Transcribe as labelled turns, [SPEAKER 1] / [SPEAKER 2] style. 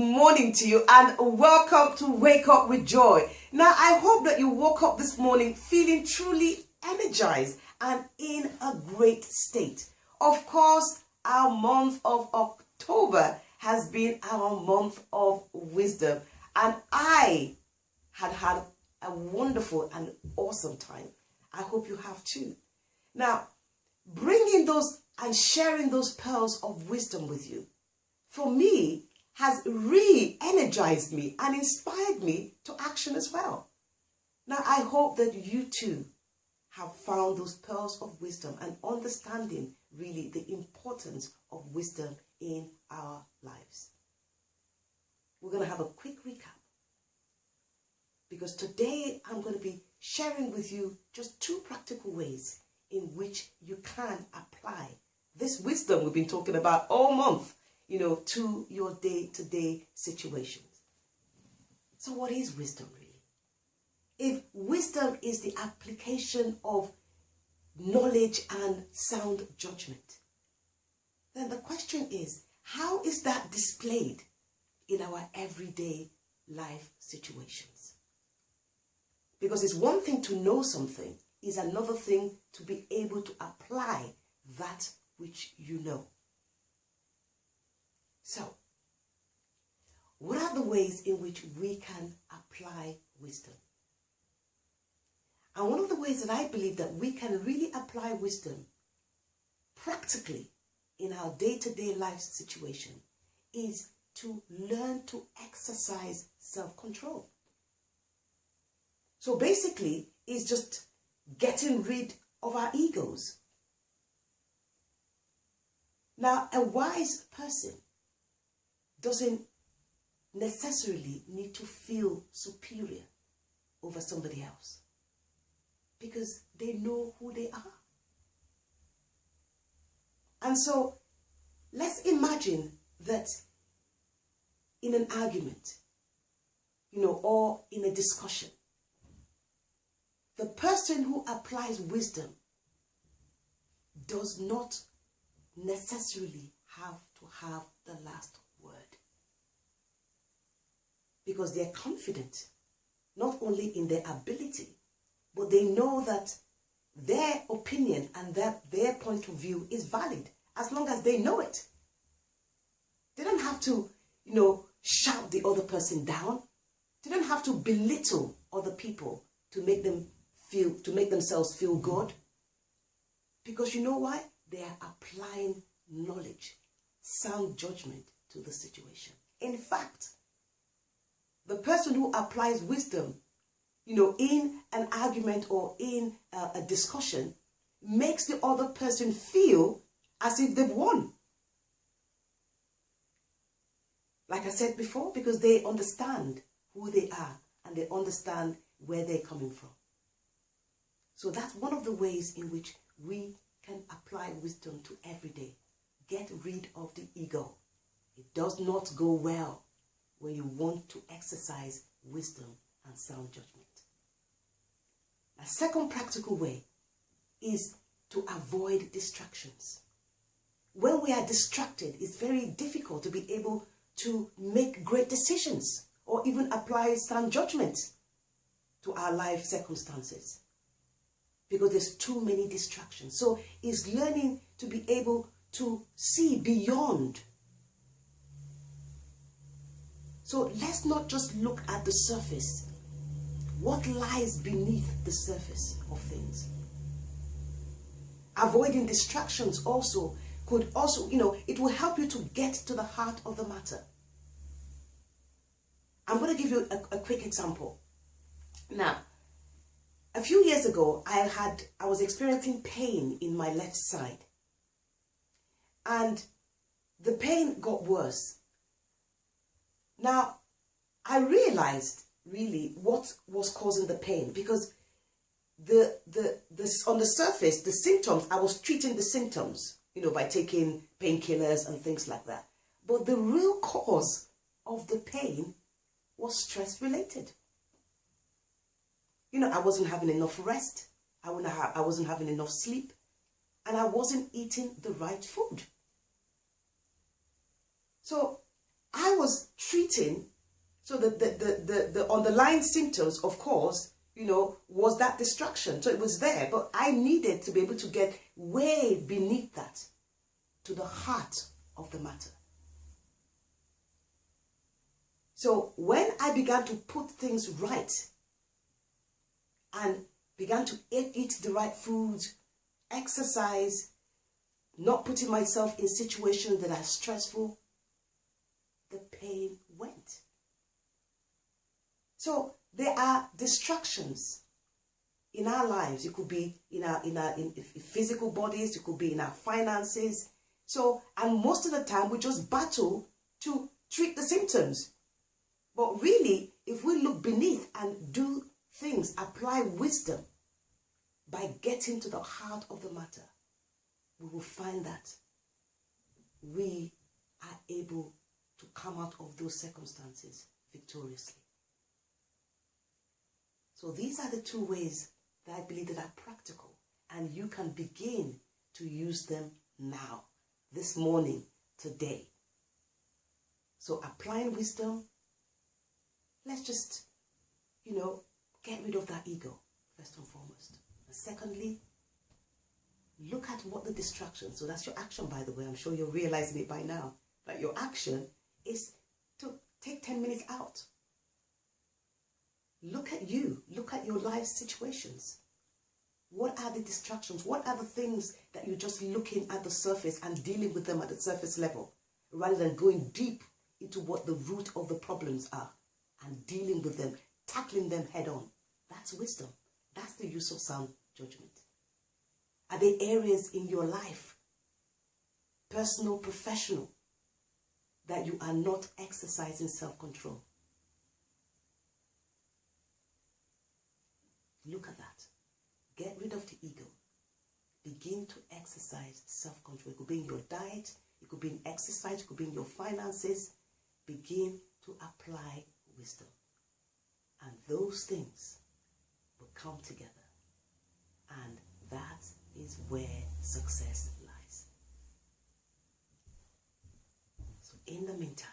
[SPEAKER 1] morning to you and welcome to Wake Up with Joy. Now, I hope that you woke up this morning feeling truly energized and in a great state. Of course, our month of October has been our month of wisdom, and I had a wonderful and awesome time. I hope you have too. Now, bringing those and sharing those pearls of wisdom with you, for me, has re-energized me and inspired me to action as well. Now, I hope that you too have found those pearls of wisdom and understanding really the importance of wisdom in our lives. We're going to have a quick recap, because today I'm going to be sharing with you just 2 practical ways in which you can apply this wisdom we've been talking about all month, to your day-to-day situations. So what is wisdom really? If wisdom is the application of knowledge and sound judgment, then the question is, how is that displayed in our everyday life situations? Because it's one thing to know something, it's another thing to be able to apply that which you know. So, what are the ways in which we can apply wisdom? And one of the ways that I believe that we can really apply wisdom practically in our day-to-day life situation is to learn to exercise self-control. So basically, it's just getting rid of our egos. Now, a wise person doesn't necessarily need to feel superior over somebody else, because they know who they are. And so let's imagine that in an argument, or in a discussion, the person who applies wisdom does not necessarily have to have the last word, because they're confident not only in their ability, but they know that their opinion and that their point of view is valid as long as they know it. They don't have to, shout the other person down. They don't have to belittle other people to make themselves feel good. Because you know why? They are applying knowledge, sound judgment to the situation. In fact, the person who applies wisdom, in an argument or in a discussion, makes the other person feel as if they've won. Like I said before, because they understand who they are and they understand where they're coming from. So that's one of the ways in which we can apply wisdom to every day. Get rid of the ego. It does not go well when you want to exercise wisdom and sound judgment. A second practical way is to avoid distractions. When we are distracted, it's very difficult to be able to make great decisions or even apply sound judgment to our life circumstances, because there's too many distractions. So it's learning to be able to see beyond. So let's not just look at the surface. What lies beneath the surface of things? Avoiding distractions could also, it will help you to get to the heart of the matter. I'm going to give you a quick example. Now, a few years ago, I was experiencing pain in my left side. And the pain got worse. Now, I realized really what was causing the pain, because on the surface, the symptoms, I was treating the symptoms, by taking painkillers and things like that. But the real cause of the pain was stress related. I wasn't having enough rest. I wasn't having enough sleep. And I wasn't eating the right food. So I was treating, so the underlying symptoms, of course, you know, was that distraction. So it was there, but I needed to be able to get way beneath that, to the heart of the matter. So when I began to put things right and began to eat the right foods, exercise, not putting myself in situations that are stressful, the pain went. So there are distractions in our lives. It could be in our physical bodies, it could be in our finances. So, and most of the time we just battle to treat the symptoms. But really, if we look beneath and do things, apply wisdom by getting to the heart of the matter, we will find that we are able to come out of those circumstances victoriously. So these are the two ways that I believe that are practical, and you can begin to use them now, this morning, today. So applying wisdom, let's just, you know, get rid of that ego, first and foremost. And secondly, look at what the distraction, so that's your action, by the way. I'm sure you're realizing it by now, that your action is to take 10 minutes out. Look at you, look at your life situations. What are the distractions? What are the things that you're just looking at the surface and dealing with them at the surface level, rather than going deep into what the root of the problems are and dealing with them, tackling them head on? That's wisdom. That's the use of sound judgment. Are there areas in your life, personal, professional, that you are not exercising self-control? Look at that. Get rid of the ego. Begin to exercise self-control. It could be in your diet, it could be in exercise, it could be in your finances. Begin to apply wisdom. And those things will come together. And that is where success lies. So in the meantime,